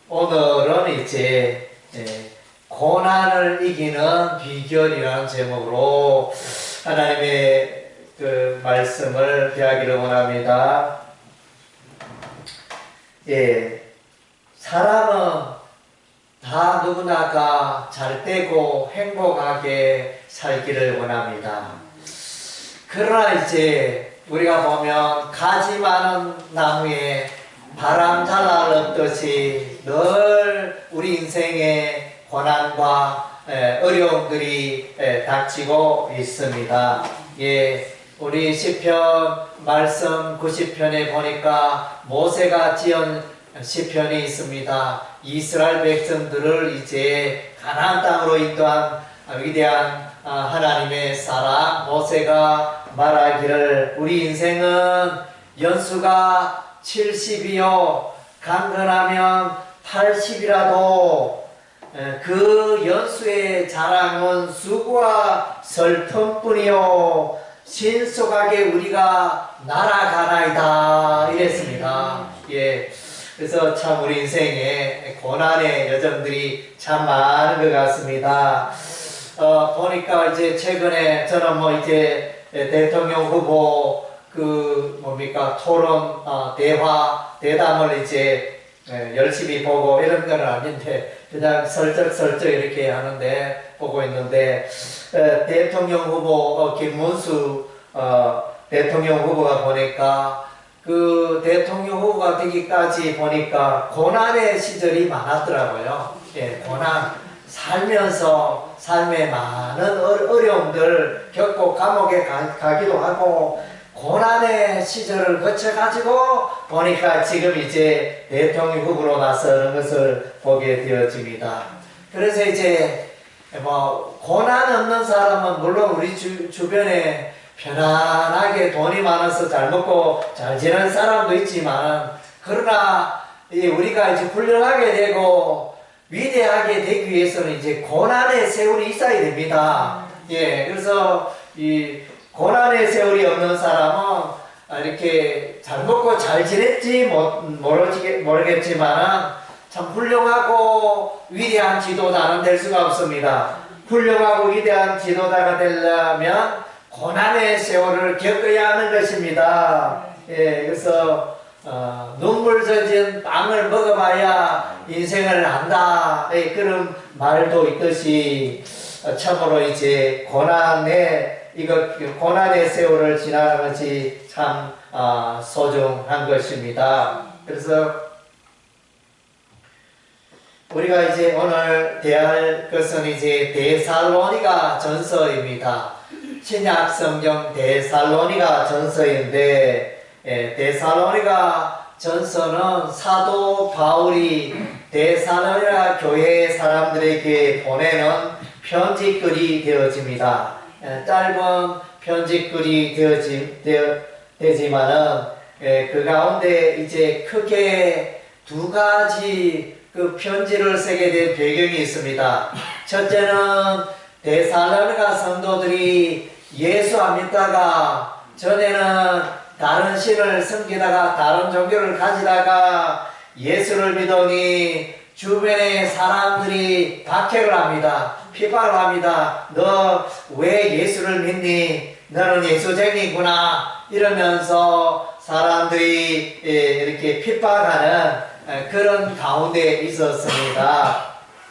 오늘은 이제 고난을 이기는 비결이라는 제목으로 하나님의 그 말씀을 배우기를 원합니다. 사람은 다 누구나가 잘되고 행복하게 살기를 원합니다. 그러나 이제 우리가 보면 가지 많은 나무에 바람 잘 없듯이 늘 우리 인생에 고난과 어려움들이 닥치고 있습니다. 우리 시편 말씀 90편에 보니까 모세가 지은 시편이 있습니다. 이스라엘 백성들을 이제 가나안 땅으로 인도한 위대한 하나님의 사람 모세가 말하기를 우리 인생은 연수가 70이요 강건하면 80이라도 그 연수의 자랑은 수고와 설텀뿐이요 신속하게 우리가 날아가나이다 이랬습니다. 그래서 참 우리 인생에 고난의 여정들이 참 많은 것 같습니다. 보니까 이제 최근에 저는 이제 대통령 후보 토론 대담을 이제 열심히 보고 이런 건 아닌데 그냥 슬쩍슬쩍 이렇게 하는데 보고 있는데 대통령 후보 김문수 대통령 후보가 보니까 그 대통령 후보가 되기까지 보니까 고난의 시절이 많았더라고요. 고난 살면서 삶에 많은 어려움들 겪고 감옥에 가기도 하고 고난의 시절을 거쳐가지고 보니까 지금 이제 대통령 후보로 나서는 것을 보게 되어집니다. 그래서 이제 고난 없는 사람은 물론 우리 주변에 편안하게 돈이 많아서 잘 먹고 잘 지내는 사람도 있지만 그러나 우리가 이제 훌륭하게 되고 위대하게 되기 위해서는 이제 고난의 세월이 있어야 됩니다. 그래서 이 고난의 세월이 없는 사람은 이렇게 잘 먹고 잘 지냈지 모르겠지만 참 훌륭하고 위대한 지도자는 될 수가 없습니다. 훌륭하고 위대한 지도자가 되려면 고난의 세월을 겪어야 하는 것입니다. 그래서 눈물 젖은 빵을 먹어봐야 인생을 안다 그런 말도 있듯이 참으로 이제 고난의 세월을 지나가는 것이 참 소중한 것입니다. 그래서 우리가 이제 오늘 대할 것은 이제 데살로니가 전서입니다. 신약 성경 데살로니가 전서인데 데살로니가 전서는 사도 바울이 데살로니가 교회 사람들에게 보내는 편지글이 되어집니다. 짧은 편지글이 되지만은 그 가운데 이제 크게 두 가지 그 편지를 쓰게 된 배경이 있습니다. 첫째는 데살로니가 성도들이 예수 안 믿다가 전에는 다른 신을 섬기다가 다른 종교를 가지다가 예수를 믿으니 주변의 사람들이 박해를 합니다. 핍박을 합니다. 너 왜 예수를 믿니? 너는 예수쟁이구나 이러면서 사람들이 이렇게 핍박하는 그런 가운데 있었습니다.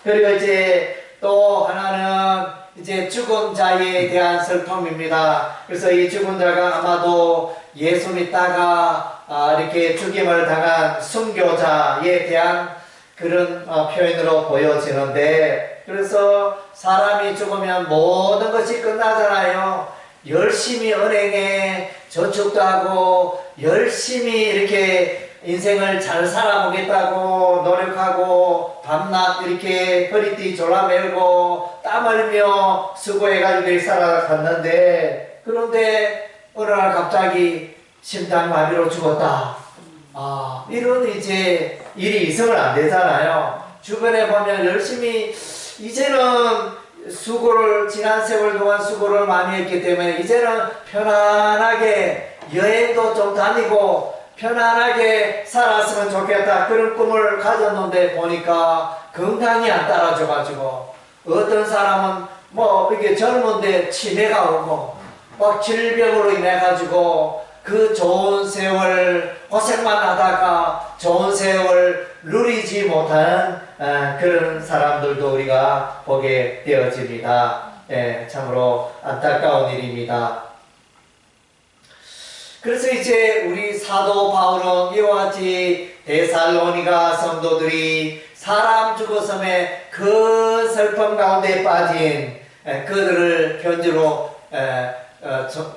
그리고 이제 또 하나는 이제 죽은 자에 대한 슬픔입니다. 그래서 이 죽은 자가 아마도 예수 믿다가 이렇게 죽임을 당한 순교자에 대한 그런 표현으로 보여지는데 그래서 사람이 죽으면 모든 것이 끝나잖아요. 열심히 은행에 저축도 하고 열심히 이렇게 인생을 잘 살아보겠다고 노력하고 밤낮 이렇게 허리띠 졸라매고 땀 흘리며 수고해가지고 이렇게 살아갔는데 그런데 어느 날 갑자기 심장마비로 죽었다. 이런 이제 일이 있으면 안 되잖아요. 주변에 보면 열심히 이제는 지난 세월 동안 수고를 많이 했기 때문에 이제는 편안하게 여행도 좀 다니고 편안하게 살았으면 좋겠다 그런 꿈을 가졌는데 보니까 건강이 안 따라줘가지고 어떤 사람은 뭐 이렇게 젊은데 치매가 오고 막 질병으로 인해가지고 그 좋은 세월 고생만 하다가 좋은 세월 누리지 못하는 그런 사람들도 우리가 보게 되어집니다. 참으로 안타까운 일입니다. 그래서 이제 우리 사도 바울은 이와 같이 데살로니가 성도들이 사람 죽었음에 그 슬픔 가운데 빠진 그들을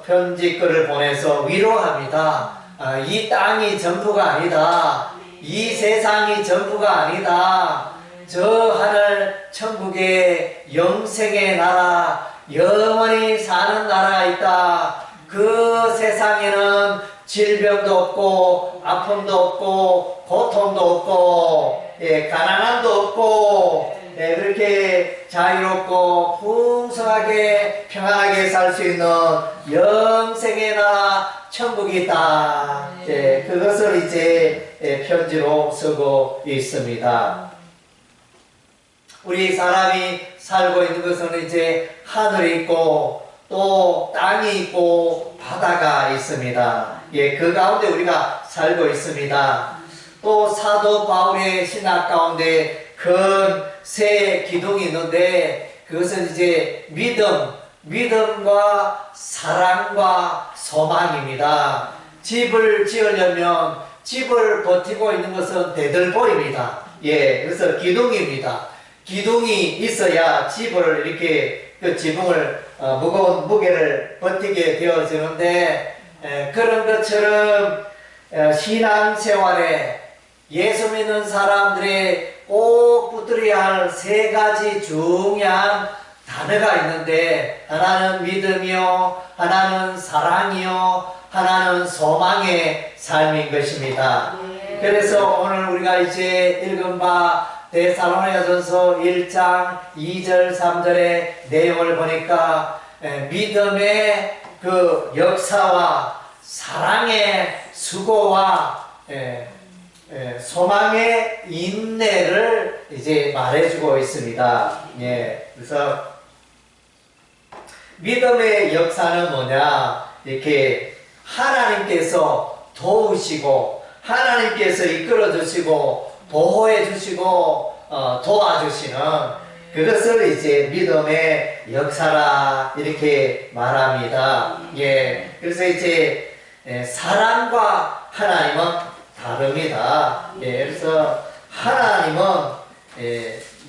편지글을 보내서 위로합니다. 이 땅이 전부가 아니다. 이 세상이 전부가 아니다. 저 하늘 천국의 영생의 나라, 영원히 사는 나라가 있다. 그 세상에는 질병도 없고 아픔도 없고 고통도 없고 가난함도 없고 그렇게 자유롭고 풍성하게 평안하게 살 수 있는 영생의 나라 천국이 있다. 그것을 이제 편지로 쓰고 있습니다. 우리 사람이 살고 있는 것은 이제 하늘이 있고 또 땅이 있고 바다가 있습니다. 그 가운데 우리가 살고 있습니다. 또 사도 바울의 신학 가운데 큰 세 기둥이 있는데 그것은 이제 믿음과 사랑과 소망입니다. 집을 지으려면 집을 버티고 있는 것은 대들보입니다. 그래서 기둥입니다. 기둥이 있어야 집을 이렇게 그 지붕을 무거운 무게를 버티게 되어지는데 그런 것처럼 신앙생활에 예수 믿는 사람들의 꼭 붙들어야 할 세 가지 중요한 단어가 있는데 하나는 믿음이요, 하나는 사랑이요, 하나는 소망의 삶인 것입니다. 그래서 오늘 우리가 이제 읽은 바 데살로니가전서 1장 2절 3절의 내용을 보니까 믿음의 그 역사와 사랑의 수고와 소망의 인내를 이제 말해주고 있습니다. 그래서 믿음의 역사는 뭐냐? 이렇게 하나님께서 도우시고 하나님께서 이끌어 주시고 보호해 주시고 도와주시는 그것을 이제 믿음의 역사라 이렇게 말합니다. 그래서 이제 사람과 하나님은 다릅니다. 그래서 하나님은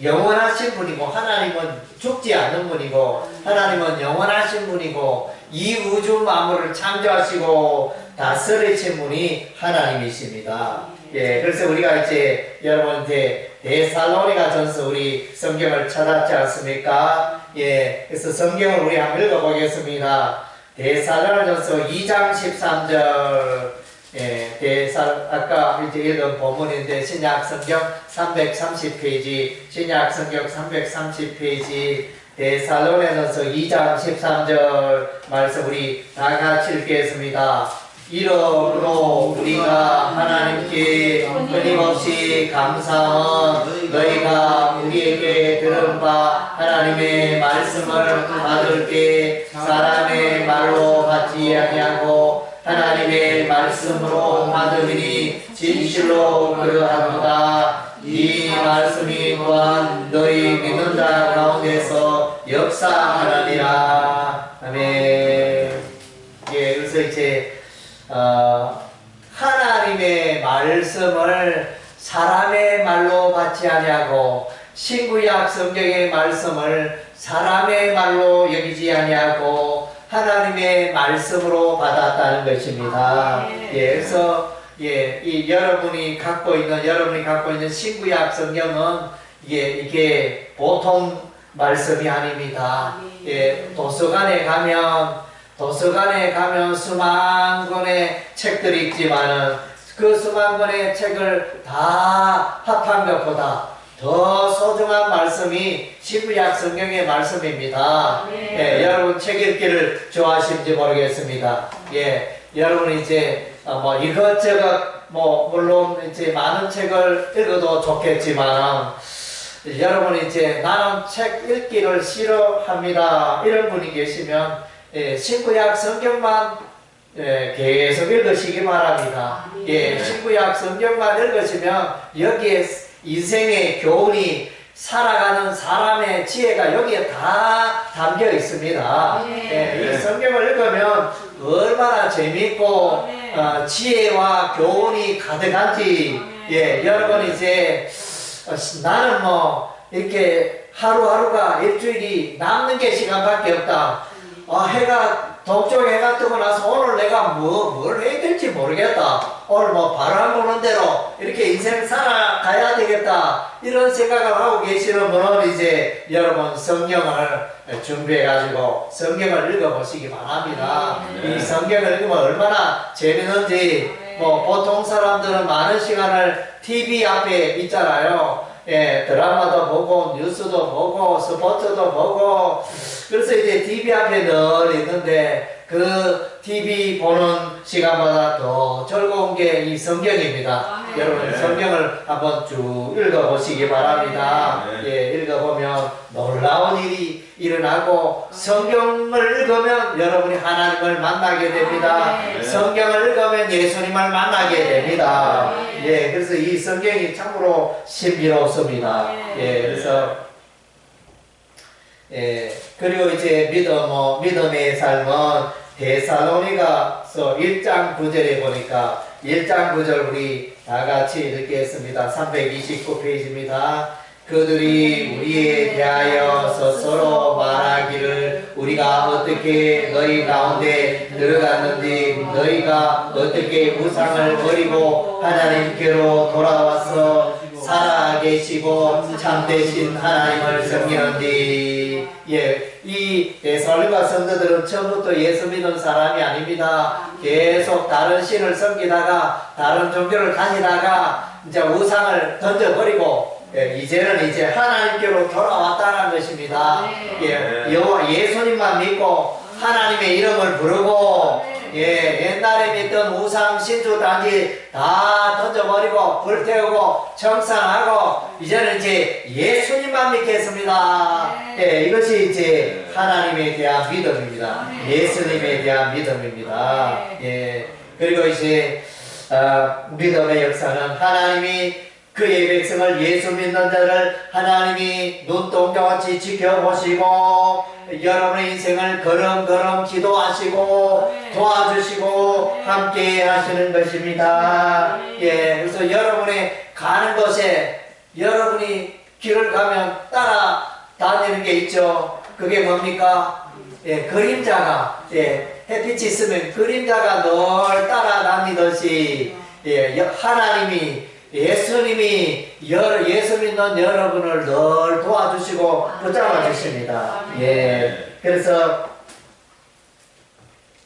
영원하신 분이고 하나님은 죽지 않는 분이고 하나님은 영원하신 분이고 이 우주 만물을 창조하시고 다스리신 분이 하나님이십니다. 그래서 우리가 이제 여러분한테 데살로니가 전서 우리 성경을 찾았지 않습니까? 그래서 성경을 우리 한번 읽어보겠습니다. 데살로니가 전서 2장 13절 아까 이제 읽은 본문인데 신약성경 330페이지 신약성경 330페이지 데살로니가전서 2장 13절 말씀 우리 다 같이 읽겠습니다. 이러므로 우리가 하나님께 끊임없이 감사함은 너희가 우리에게 들은 바 하나님의 말씀을 받을 때 사람의 말로 받지 아니하고 하나님의 말씀으로 받으니 진실로 그러하도다. 이 말씀이 또한 너희 믿는 자 가운데서 역사하느니라. 아멘. 그래서 이제 하나님의 말씀을 사람의 말로 받지 아니하고 신구약 성경의 말씀을 사람의 말로 여기지 아니하고 하나님의 말씀으로 받았다는 것입니다. 그래서 여러분이 갖고 있는 신구약 성경은 이게 보통 말씀이 아닙니다. 도서관에 가면 수만 권의 책들이 있지만은 그 수만 권의 책을 다 합한 것보다 더 소중한 말씀이 신구약 성경의 말씀입니다. 여러분 책 읽기를 좋아하시는지 모르겠습니다. 여러분 이제 뭐 이것저것 뭐 물론 이제 많은 책을 읽어도 좋겠지만 여러분 이제 나는 책 읽기를 싫어합니다 이런 분이 계시면 신구약 성경만 계속 읽으시기 바랍니다. 신구약 성경만 읽으시면 여기에 인생의 교훈이 살아가는 사람의 지혜가 여기에 다 담겨 있습니다. 이 성경을 읽으면 얼마나 재미있고 지혜와 교훈이 가득한지 여러분 이제 나는 뭐 이렇게 하루하루가 일주일이 남는 게 시간밖에 없다. 해가 동쪽에 해가 뜨고 나서 오늘 내가 뭘 해야 될지 모르겠다. 오늘 뭐 바람 부는 대로 이렇게 인생 살아가야 되겠다. 이런 생각을 하고 계시는 분은 이제 여러분 성경을 준비해가지고 성경을 읽어보시기 바랍니다. 이 성경을 읽으면 얼마나 재밌는지 뭐 보통 사람들은 많은 시간을 TV 앞에 있잖아요. 드라마도 보고 뉴스도 보고 스포츠도 보고 그래서 이제 TV 앞에 늘 있는데 그 TV 보는 시간마다 더 즐거운 게 이 성경입니다. 여러분 성경을 한번 쭉 읽어보시기 바랍니다. 읽어보면 놀라운 일이 일어나고 성경을 읽으면 여러분이 하나님을 만나게 됩니다. 성경을 읽으면 예수님을 만나게 됩니다. 그래서 이 성경이 참으로 신비롭습니다. 그래서 그리고 이제 믿음의 삶은 데살로니가서 1장 9절에 보니까 1장 9절 우리 다 같이 읽겠습니다. 329페이지입니다. 그들이 우리에 대하여서 서로 말하기를 우리가 어떻게 너희 가운데 들어갔는지 너희가 어떻게 우상을 버리고 하나님께로 돌아와서 살아계시고 참되신 하나님을 섬기는지. 이 데살로니가 성도들은 처음부터 예수 믿는 사람이 아닙니다. 계속 다른 신을 섬기다가 다른 종교를 가지다가 이제 우상을 던져버리고 이제는 이제 하나님께로 돌아왔다는 것입니다. 예수님만 믿고 하나님의 이름을 부르고 옛날에 믿던 우상 신주 단지 다 던져버리고 불태우고 청산하고 이제는 이제 예수님만 믿겠습니다. 이것이 이제 하나님에 대한 믿음입니다. 예수님에 대한 믿음입니다. 그리고 이제 믿음의 역사는 하나님이 그의 백성을 예수 믿는 자를 하나님이 눈동자같이 지켜보시고 여러분의 인생을 걸음걸음 기도하시고 도와주시고 함께 하시는 것입니다. 그래서 여러분의 가는 곳에 여러분이 길을 가면 따라 다니는 게 있죠. 그게 뭡니까? 그림자가 햇빛이 있으면 그림자가 늘 따라다니듯이 하나님이 예수님이 예수 믿는 여러분을 늘 도와주시고 붙잡아 주십니다. 그래서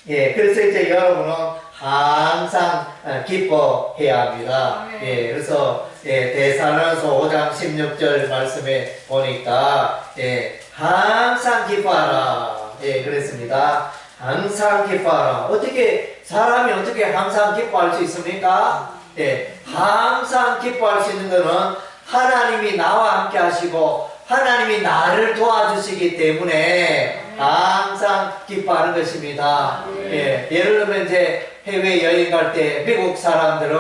이제 여러분은 항상 기뻐해야 합니다. 그래서 데살로니가서 5장 16절 말씀에 보니까 항상 기뻐하라. 그랬습니다. 항상 기뻐하라. 사람이 어떻게 항상 기뻐할 수 있습니까? 항상 기뻐할 수 있는 것은 하나님이 나와 함께 하시고 하나님이 나를 도와주시기 때문에 항상 기뻐하는 것입니다. 예를 들면 이제 해외 여행 갈 때 미국 사람들은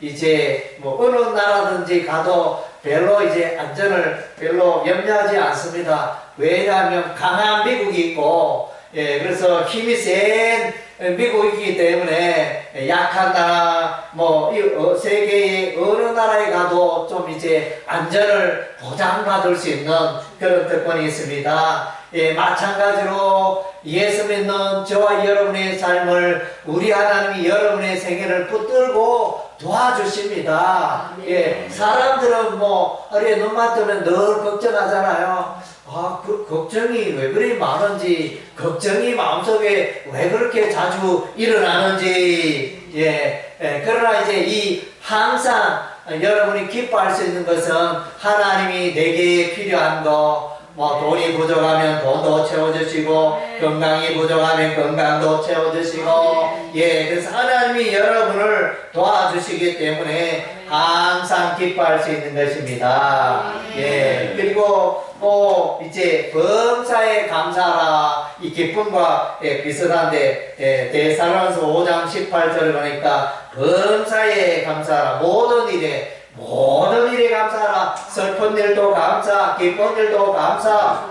이제 뭐 어느 나라든지 가도 별로 이제 안전을 별로 염려하지 않습니다. 왜냐하면 강한 미국이 있고 그래서 힘이 센 미국이기 때문에 약한 나라 세계의 어느 나라에 가도 좀 이제 안전을 보장받을 수 있는 그런 특권이 있습니다. 마찬가지로 예수 믿는 저와 여러분의 삶을 우리 하나님이 여러분의 생애를 붙들고 도와주십니다. 사람들은 하루에 눈만 뜨면 늘 걱정하잖아요. 그 걱정이 왜 그리 많은지, 걱정이 마음속에 왜 그렇게 자주 일어나는지, 그러나 이제 항상 여러분이 기뻐할 수 있는 것은 하나님이 내게 필요한 거, 뭐 돈이 부족하면 돈도 채워주시고 건강이 부족하면 건강도 채워주시고 그래서 하나님이 여러분을 도와주시기 때문에 항상 기뻐할 수 있는 것입니다. 그리고 또 이제 범사에 감사하라 이 기쁨과 비슷한데 데살로니가서 5장 18절을 보니까 범사에 감사하라 모든 일에 감사하라 슬픈 일도 감사 기쁜 일도 감사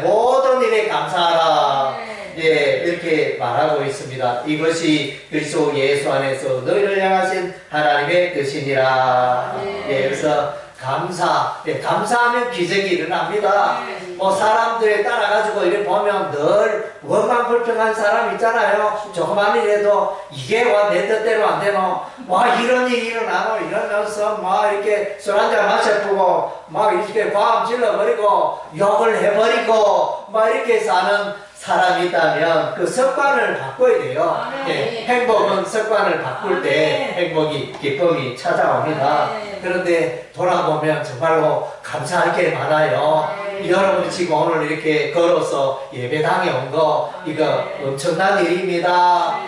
모든 일에 감사하라 이렇게 말하고 있습니다. 이것이 그리스도 예수 안에서 너희를 향하신 하나님의 뜻이니라. 그래서 감사하면 기적이 일어납니다. 뭐 사람들에 따라가지고 이렇게 보면 늘 원망 불평한 사람 있잖아요. 조그만 일에도 이게 와 내 뜻대로 안 되노? 와 이런 일이 일어나노? 이러면서 막 이렇게 술 한잔 마셔보고 막 이렇게 과음 질러버리고 욕을 해버리고 막 이렇게 사는 사람이 있다면 그 습관을 바꿔야 돼요. 행복은 습관을 바꿀 때 행복이 기쁨이 찾아옵니다. 그런데 돌아보면 정말로 감사할 게 많아요. 여러분이 지금 오늘 이렇게 걸어서 예배당에 온 거 이거 엄청난 일입니다.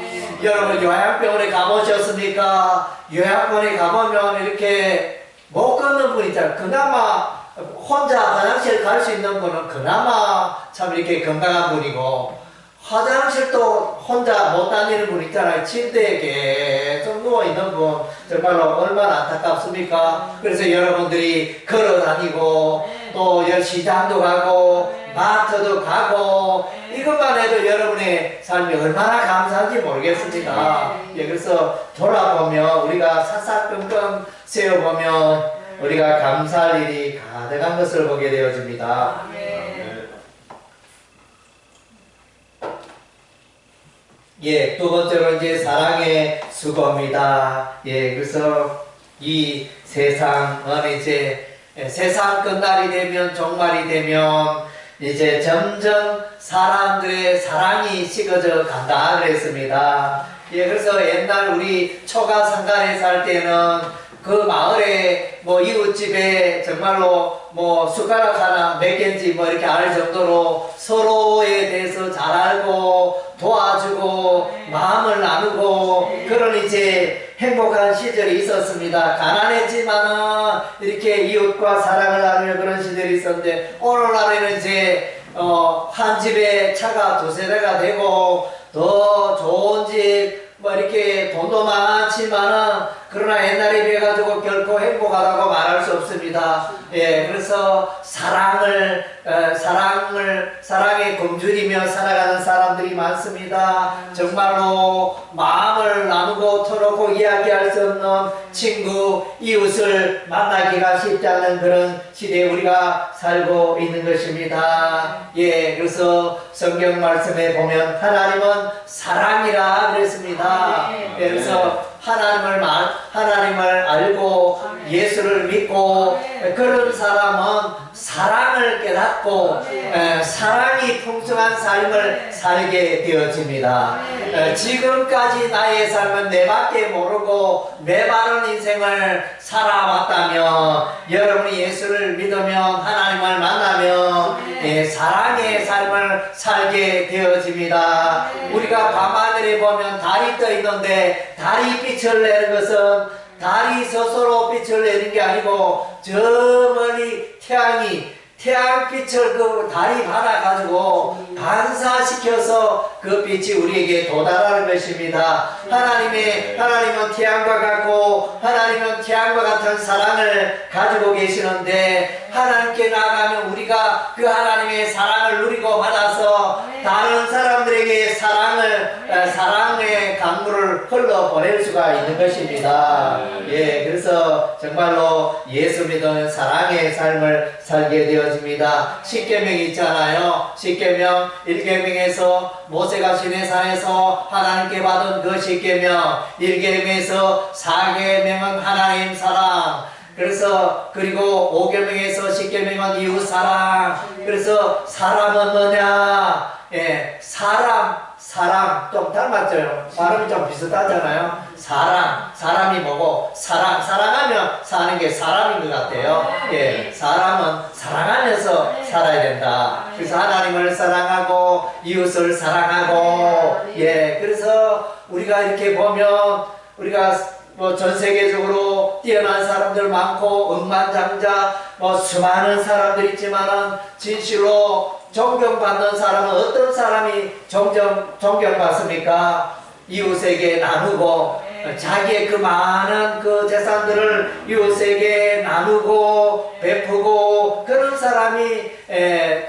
여러분 요양병원에 가보셨습니까? 요양병원에 가보면 이렇게 못 걷는 분 있잖아요. 그나마 혼자 화장실 갈 수 있는 분은 그나마 참 이렇게 건강한 분이고 화장실도 혼자 못 다니는 분 있잖아요. 침대에 계속 누워있는 분 정말로 얼마나 안타깝습니까? 그래서 여러분들이 걸어 다니고 또 시장도 가고 마트도 가고 이것만 해도 여러분의 삶이 얼마나 감사한지 모르겠습니다. 그래서 돌아보면 우리가 사사건건 세워보면 우리가 감사할 일이 가득한 것을 보게 되어집니다. 두 번째로 이제 사랑의 수고입니다. 그래서 이 세상은 이제 세상 끝날이 되면 종말이 되면 이제 점점 사람들의 사랑이 식어져 간다 그랬습니다. 그래서 옛날 우리 초가 상가에 살 때는 그 마을에 뭐 이웃집에 정말로 뭐 숟가락 하나 몇 개인지 뭐 이렇게 알 정도로 서로에 대해서 잘 알고 도와주고 마음을 나누고 그런 이제 행복한 시절이 있었습니다. 가난했지만은 이렇게 이웃과 사랑을 나누는 그런 시절이 있었는데 오늘날에는 이제 한 집에 차가 두세 대가 되고 더 좋은 집 뭐 이렇게 돈도 많지만은 그러나 옛날에 비해 가지고 결코 행복하다고 말할 수 없습니다. 그래서 사랑에 굶주리며 살아가는 사람들이 많습니다. 정말로 마음을 나누고 터놓고 이야기할 수 없는 친구, 이웃을 만나기가 쉽지 않은 그런 시대에 우리가 살고 있는 것입니다. 그래서 성경 말씀에 보면 하나님은 사랑이라 그랬습니다. 그래서 하나님을 알고 예수를 믿고 그런 사람은 사랑을 깨닫고 사랑이 풍성한 삶을 살게 되어집니다. 지금까지 나의 삶은 내밖에 모르고 메마른 인생을 살아왔다면 여러분이 예수를 믿으면 하나님을 만나면 사랑의 삶을 살게 되어집니다. 우리가 밤하늘에 보면 달이 떠 있는데 달이 빛을 내는 것은 달이 스스로 빛을 내는 게 아니고 저 멀리 태양빛을 그 달이 받아가지고 반사시켜서 그 빛이 우리에게 도달하는 것입니다. 하나님은 태양과 같고 하나님은 태양과 같은 사랑을 가지고 계시는데 하나님께 나아가면 우리가 그 하나님의 사랑을 누리고 받아서 다른 사람들에게 사랑의 강물을 흘러보낼 수가 있는 것입니다. 그래서 정말로 예수 믿으면 사랑의 삶을 살게 되어집니다. 십계명이 있잖아요. 십계명 1계명에서 모세가 시내산에서 하나님께 받은 그 십계명 1계명에서 4계명은 하나님 사랑 그리고 5계명에서 10계명은 이웃 사랑 그래서 사람은 뭐냐 사람 좀 닮았죠. 발음이 좀 비슷하잖아요. 사람이 뭐고 사랑하면 사는 게 사람인 것 같아요. 사람은 사랑하면서 살아야 된다. 하나님을 사랑하고 이웃을 사랑하고 예 그래서 우리가 이렇게 보면 우리가 뭐 전 세계적으로 뛰어난 사람들 많고 억만장자 뭐 수많은 사람들 있지만은 진실로 존경받는 사람은 어떤 사람이 존경받습니까? 이웃에게 나누고 자기의 그 많은 그 재산들을 이웃에게 나누고 베푸고 그런 사람이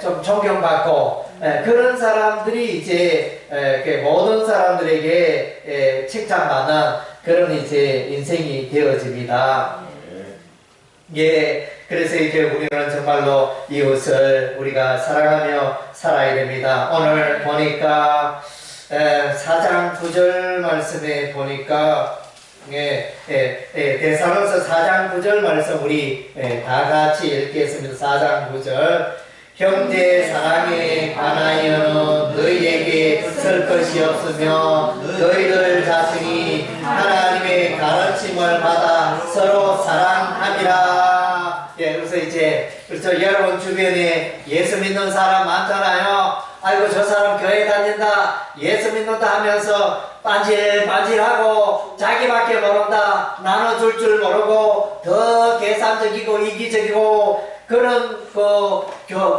좀 존경받고 그런 사람들이 이제 모든 사람들에게 칭찬받는 그런 이제 인생이 되어집니다. 예, 그래서 이제 우리는 정말로 이웃을 우리가 사랑하며 살아야 됩니다. 오늘 보니까 4장 9절 말씀에 보니까 데살로니가서 4장 9절 말씀 우리 다 같이 읽겠습니다. 4장 9절 형제 사랑에 관하여는 너희에게 쓸 것이 없으며 너희들 자신이 하나님의 가르침을 받아 서로 사랑함이라. 예, 그래서 이제 그렇죠. 여러분 주변에 예수 믿는 사람 많잖아요. 아이고 저 사람 교회 다닌다 예수 믿는다 하면서 빤질빤질하고 자기밖에 모른다 나눠줄 줄 모르고 더 계산적이고 이기적이고 그런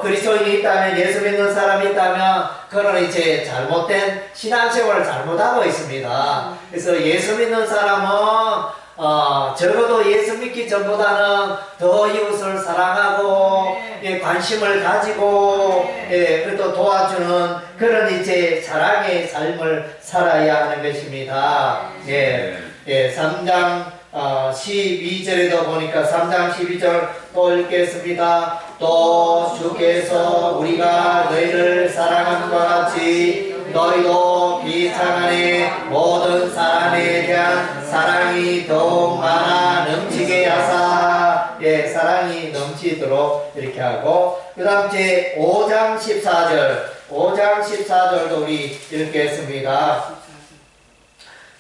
그리스도인이 있다면 예수 믿는 사람이 있다면 그런 이제 잘못된 신앙생활을 잘못하고 있습니다. 그래서 예수 믿는 사람은 적어도 예수 믿기 전보다는 더 이웃을 사랑하고 관심을 가지고 그래도 도와주는 그런 이제 사랑의 삶을 살아야 하는 것입니다. 3장 12절에도 보니까 3장 12절 또 읽겠습니다. 또 주께서 우리가 너희를 사랑함과 같이 너희도 비상안에 모든 사람에 대한 사랑이 더욱 많아 넘치게 하사 사랑이 넘치도록 이렇게 하고 그 다음 제 5장 14절도 우리 읽겠습니다.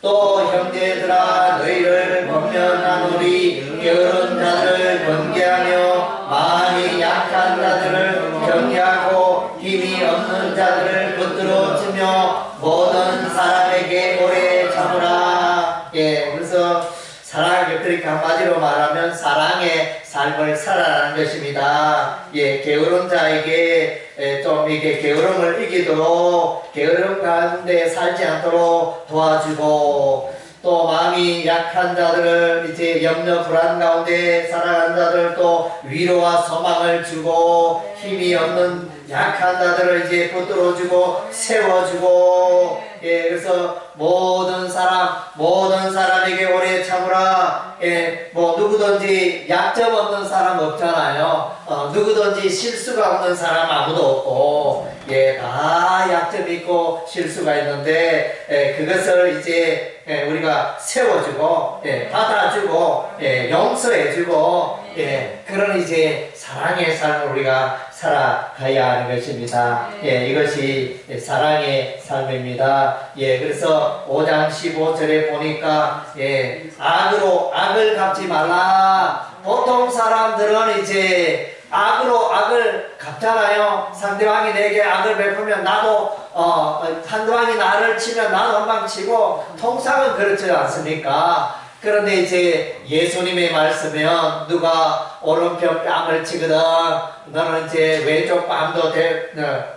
또 형제들아 너희를 권면하노니 게으른 자들을 번개하며 마음이 약한 자들을 격려하고 힘이 없는 자들을 붙들어주며 모든 사람에게 오래 참으라. 그래서 사랑을 그렇게 한마디로 말하면 사랑의 삶을 살아가는 것입니다. 게으른 자에게 좀 이게 게으름을 이기도록 게으름 가운데 살지 않도록 도와주고 또 마음이 약한 자들을 이제 염려 불안 가운데 살아가는 자들 또 위로와 소망을 주고 힘이 없는 약한 자들을 이제 붙들어주고 세워주고 그래서 모든 사람에게 오래 참으라. 뭐 누구든지 약점 없는 사람 없잖아요. 누구든지 실수가 없는 사람 아무도 없고 다 약점이 있고 실수가 있는데 그것을 이제 우리가 세워주고 받아주고 용서해주고 그런 이제 사랑의 삶을 우리가 살아가야 하는 것입니다. 이것이 사랑의 삶입니다. 그래서 5장 15절에 보니까 악으로 악을 갚지 말라. 보통 사람들은 이제 악으로 악을 갚잖아요. 상대방이 내게 악을 베푸면 나도 상대방이 나를 치면 나도 한 방 치고 통상은 그렇지 않습니까? 그런데 이제 예수님의 말씀이면 누가 오른편 뺨을 치거든 너는 이제 왼쪽 뺨도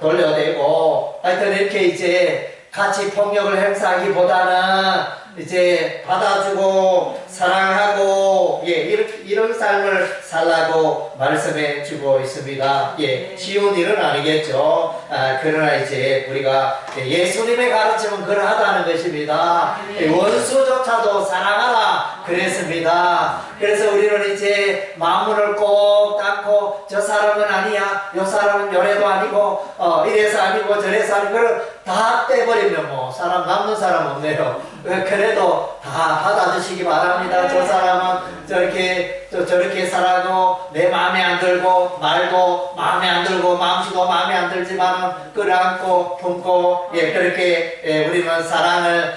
돌려대고 하여튼 이렇게 이제 같이 폭력을 행사하기보다는 이제 받아주고 사랑하고 이런 삶을 살라고 말씀해 주고 있습니다. 쉬운 일은 아니겠죠. 그러나 이제 우리가 예수님의 가르침은 그러하다는 것입니다. 원수조차도 사랑하라 그랬습니다. 그래서 우리는 이제 마음을 꼭 닫고 저 사람은 아니야 요 사람은 요래도 아니고 이래서 아니고 저래서 아니고 다 떼버리면 뭐 사람 남는 사람 없네요. 그래도 다 받아주시기 바랍니다. 저 사람은 저렇게 살아도 내 마음에 안 들고 말도 마음에 마음에 안 들고 마음씨도 마음에 안 들지만 끌어안고 품고 그렇게 우리는 사랑을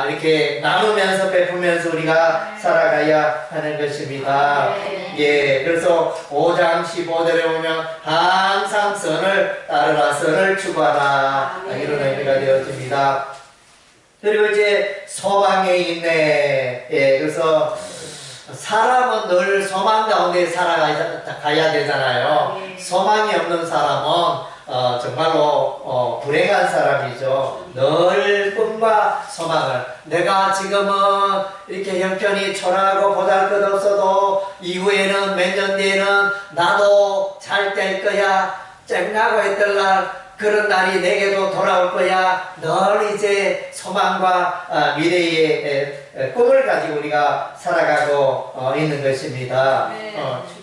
이렇게 나누면서 베푸면서 우리가 살아가야 하는 것입니다. 그래서 5장 15절에 보면 항상 선을 따르라, 선을 추구하라, 이런 의미가 되어집니다. 그리고 이제 소망에 있네. 그래서 사람은 늘 소망 가운데 살아가야 되잖아요. 소망이 없는 사람은 정말로 불행한 사람이죠. 늘 꿈과 소망을, 내가 지금은 이렇게 형편이 초라하고 보잘것없어도 이후에는 몇 년 뒤에는 나도 잘 될 거야, 쨍나고 했던 날 그런 날이 내게도 돌아올 거야. 늘 이제 소망과 미래의 꿈을 가지고 우리가 살아가고 있는 것입니다.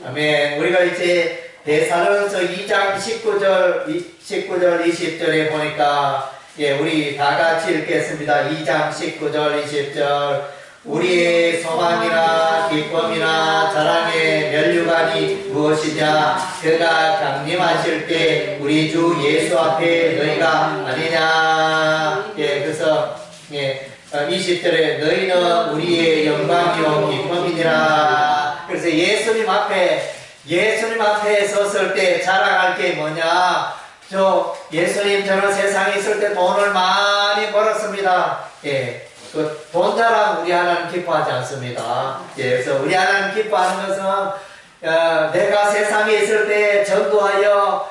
아멘. 우리가 이제 데살로니서 2장 19절 20절에 보니까 우리 다 같이 읽겠습니다. 2장 19절 20절. 우리의 소망이나 기쁨이나 자랑의 면류관이 무엇이냐? 그가 강림하실 때 우리 주 예수 앞에 너희가 아니냐? 그래서 20절에 너희는 우리의 영광이요 기쁨이니라. 그래서 예수님 앞에 섰을 때 자랑할 게 뭐냐? 예수님, 저는 세상에 있을 때 돈을 많이 벌었습니다. 그 돈 자랑 우리 하나님 기뻐하지 않습니다. 그래서 우리 하나님 기뻐하는 것은 내가 세상에 있을 때 전도하여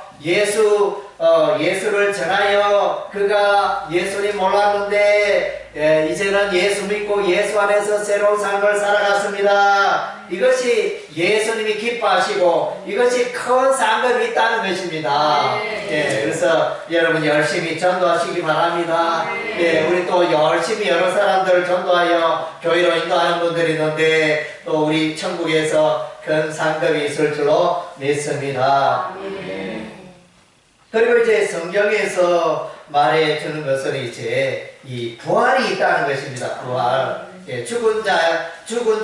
예수를 전하여 그가 예수님 몰랐는데 이제는 예수 믿고 예수 안에서 새로운 삶을 살아갔습니다. 이것이 예수님이 기뻐하시고 이것이 큰 상급이 있다는 것입니다. 그래서 여러분 열심히 전도하시기 바랍니다. 우리 또 열심히 여러 사람들을 전도하여 교회로 인도하는 분들이 있는데 또 우리 천국에서 큰 상급이 있을 줄로 믿습니다. 그리고 이제 성경에서 말해주는 것은 이제 이 부활이 있다는 것입니다. 부활. 죽은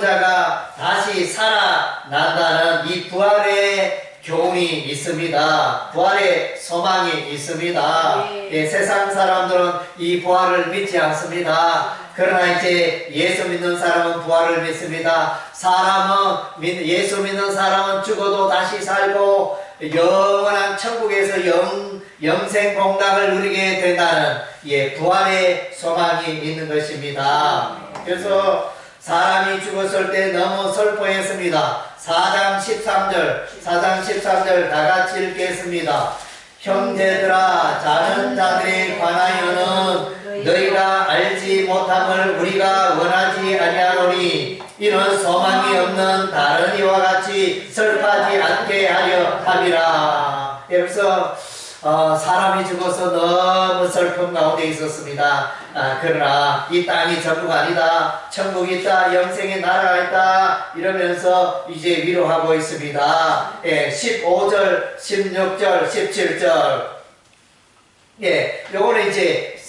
자가 다시 살아난다는 이 부활의 교훈이 있습니다. 부활의 소망이 있습니다. 세상 사람들은 이 부활을 믿지 않습니다. 그러나 이제 예수 믿는 사람은 부활을 믿습니다. 예수 믿는 사람은 죽어도 다시 살고 영원한 천국에서 영생 공락을 누리게 된다는 부활의 소망이 있는 것입니다. 그래서 사람이 죽었을 때 너무 슬퍼했습니다. 4장 13절 다 같이 읽겠습니다. 형제들아, 자는 자들에 관하여는 너희가 알지 못함을 우리가 원하지 아니하노니 이는 소망이 없는 다른 이와 같이 슬퍼하지 않게 하려 함이라. 그래서 사람이 죽어서 너무 슬픔 가운데 있었습니다. 그러나 이 땅이 전부가 아니다. 천국이 있다. 영생의 나라가 있다. 이러면서 이제 위로하고 있습니다. 15절, 16절, 17절. 요거는 이제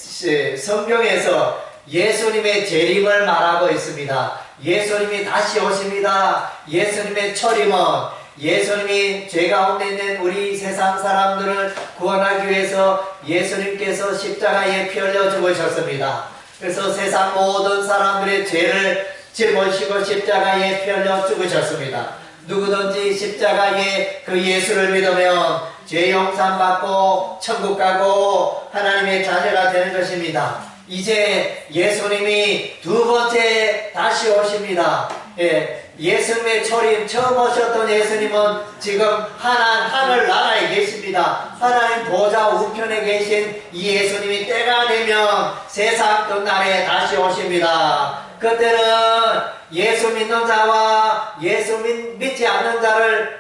성경에서 예수님의 재림을 말하고 있습니다. 예수님이 다시 오십니다. 예수님의 초림은 예수님이 죄 가운데 있는 우리 세상 사람들을 구원하기 위해서 예수님께서 십자가에 피 흘려 죽으셨습니다. 그래서 세상 모든 사람들의 죄를 짊어지시고 십자가에 피 흘려 죽으셨습니다. 누구든지 십자가에 그 예수를 믿으면 죄 용산 받고 천국 가고 하나님의 자녀가 되는 것입니다. 이제 예수님이 두 번째 다시 오십니다. 예수님의 초림 처음 오셨던 예수님은 지금 하늘 나라에 계십니다. 하나님 보좌 우편에 계신 이 예수님이 때가 되면 세상 끝날에 다시 오십니다. 그때는 예수 믿는 자와 예수 믿지 않는 자를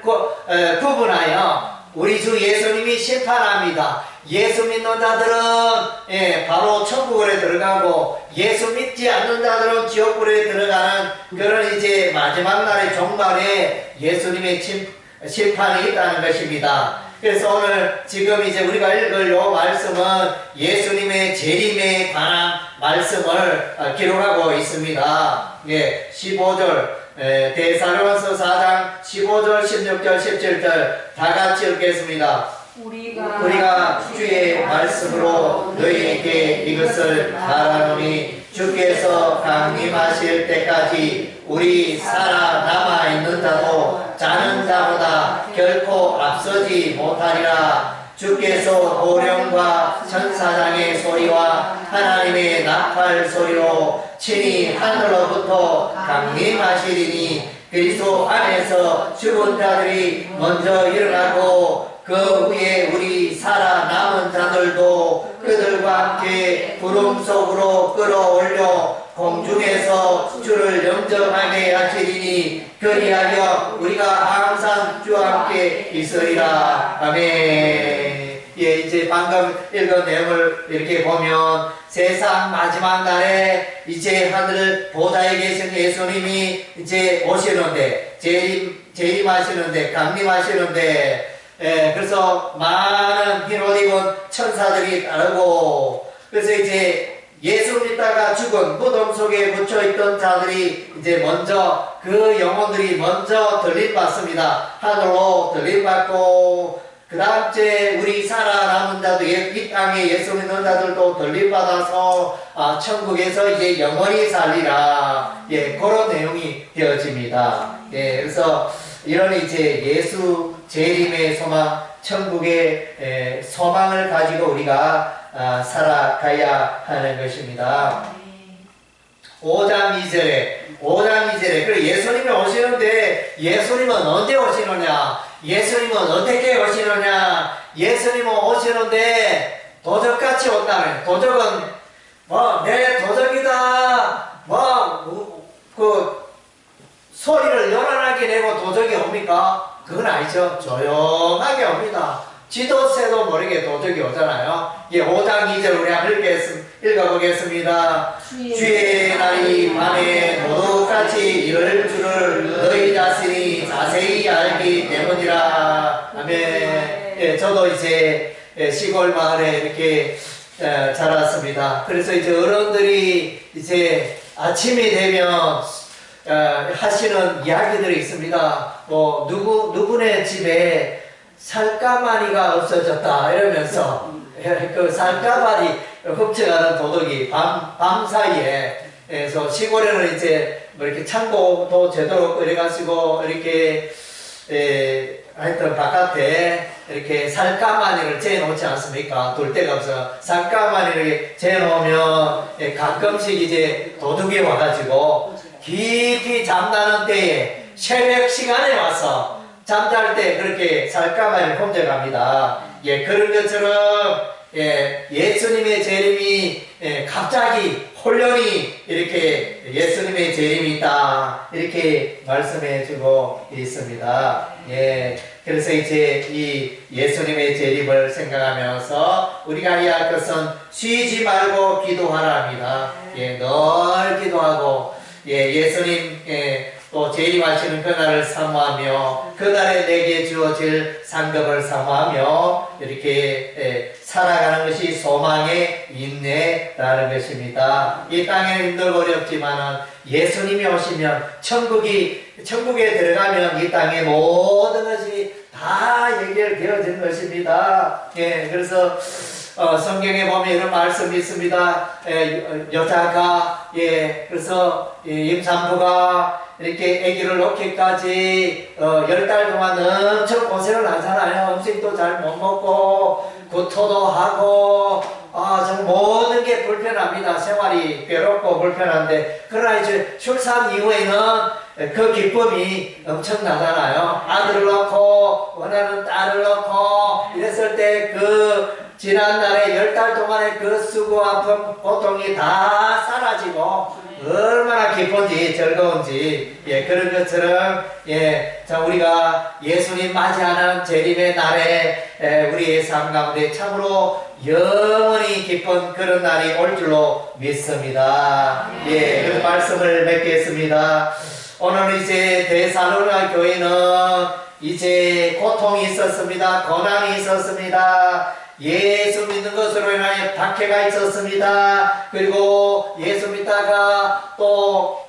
구분하여 우리 주 예수님이 심판합니다. 예수 믿는 자들은 바로 천국에 들어가고 예수 믿지 않는 자들은 지옥불에 들어가는 그런 이제 마지막 날의 종말에 예수님의 심판이 있다는 것입니다. 그래서 오늘 지금 이제 우리가 읽을 요 말씀은 예수님의 재림에 관한 말씀을 기록하고 있습니다. 15절 데살로니서 4장 15절 16절 17절 다 같이 읽겠습니다. 우리가 주의 말씀으로 너희에게 이것을 말하노니 주께서 강림하실 때까지 우리 살아남아 있는 자도 자는 자보다 결코 앞서지 못하리라. 주께서 호령과 천사장의 소리와 하나님의 나팔 소리로 친히 하늘로부터 강림하시리니 그리스도 안에서 죽은 자들이 먼저 일어나고 그 후에 우리 살아남은 자들도 그들과 함께 구름 속으로 끌어올려 공중에서 주를 영접하게 하시리니 그리하여 우리가 항상 주와 함께 있으리라. 아멘. 예, 이제 방금 읽은 내용을 이렇게 보면 세상 마지막 날에 이제 하늘 보좌에 계신 예수님이 이제 오시는데 재림하시는데 강림하시는데 그래서 많은 흰 옷 입은 천사들이 따르고 그래서 이제 예수 믿다가 죽은 무덤 속에 묻혀있던 자들이 이제 먼저 그 영혼들이 먼저 들림받습니다. 하늘로 들림받고 그 다음 주에 우리 살아남은 자도 이 땅에 예수 믿는 자들도 들림받아서 천국에서 이제 영원히 살리라. 예, 그런 내용이 되어집니다. 예, 그래서 이런 이제 예수 재림의 소망, 천국의 소망을 가지고 우리가 살아가야 하는 것입니다. 5장 2절에 그리고 예수님이 오시는데 예수님은 언제 오시느냐? 예수님은 어떻게 오시느냐? 예수님은 오시는데 도적같이 온다는 도적은 내 도적이다 그 소리를 요란하게 내고 도적이 옵니까? 그건 아니죠. 조용하게 옵니다. 지도새도 모르게 도적이 오잖아요. 예, 5장 2절 우리 한번 읽어보겠습니다. 주의 날이 밤에 도둑같이 이를 줄을 너희 자신이 자세히 알기 때문이라. 아멘. 예, 저도 이제 시골 마을에 이렇게 자랐습니다. 그래서 이제 어른들이 이제 아침이 되면 하시는 이야기들이 있습니다. 뭐 누구네 집에 살까마리가 없어졌다 이러면서 그 살까마리 훔쳐가는 도둑이 밤 사이에 그래서 시골에는 이제 뭐 이렇게 창고도 제대로 없고 이래가지고 이렇게 하여튼 바깥에 이렇게 살까마니를 재놓지 않습니까? 둘 데가 없어. 살까마니를 재놓으면 가끔씩 이제 도둑이 와가지고 깊이 잠자는 때에 새벽 시간에 와서 잠잘 때 그렇게 살까마니를 훔쳐갑니다. 예, 그런 것처럼 예수님의 재림이 갑자기 홀연히 이렇게 예수님의 재림이 있다 이렇게 말씀해주고 있습니다. 예, 그래서 이제 이 예수님의 재림을 생각하면서 우리가 해야 할 것은 쉬지 말고 기도하라 합니다. 예, 늘 기도하고 예수님 또 재림하시는 그날을 사모하며 그날에 내게 주어질 상급을 사모하며 이렇게 살아가는 것이 소망의 인내라는 것입니다. 이 땅에는 힘들고 어렵지만은 예수님이 오시면 천국에 들어가면 이 땅의 모든 것이 다 해결되어진 것입니다. 예, 그래서 성경에 보면 이런 말씀이 있습니다. 여자가 그래서 임산부가 이렇게 아기를 놓기까지 10달 동안 엄청 고생을 하잖아요. 음식도 잘 못 먹고 구토도 하고 정 모든 게 불편합니다. 생활이 괴롭고 불편한데 그러나 이제 출산 이후에는 그 기쁨이 엄청나잖아요. 아들을 낳고 원하는 딸을 낳고 이랬을 때 그 지난날에 10달 동안의 그 수고 아픔 고통이 다 사라지고 얼마나 기쁜지 즐거운지 그런 것처럼 자 우리가 예수님 맞이하는 재림의 날에 우리의 삶 가운데 참으로 영원히 기쁜 그런 날이 올 줄로 믿습니다. 그 말씀을 맺겠습니다. 오늘 이제 데살로니가 교회는 이제 고통이 있었습니다. 고난이 있었습니다. 예수 믿는 것으로 인하여 박해가 있었습니다. 그리고 예수 믿다가 또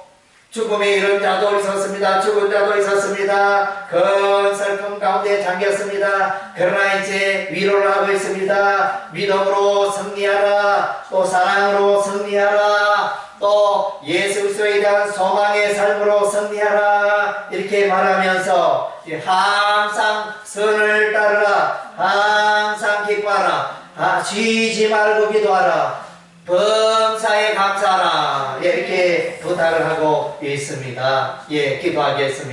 죽음에 이른 자도 있었습니다. 죽은 자도 있었습니다. 근사 슬픔 가운데 잠겼습니다. 그러나 이제 위로를 하고 있습니다. 믿음으로 승리하라. 또 사랑으로 승리하라. 또 예수 그리스도에 대한 소망의 삶으로 승리하라. 이렇게 말하면서 항상 선을 따르라. 항상 기뻐하라. 쉬지 말고 기도하라. 범사에 감사하라. 이렇게 부탁을 하고 있습니다. 기도하겠습니다.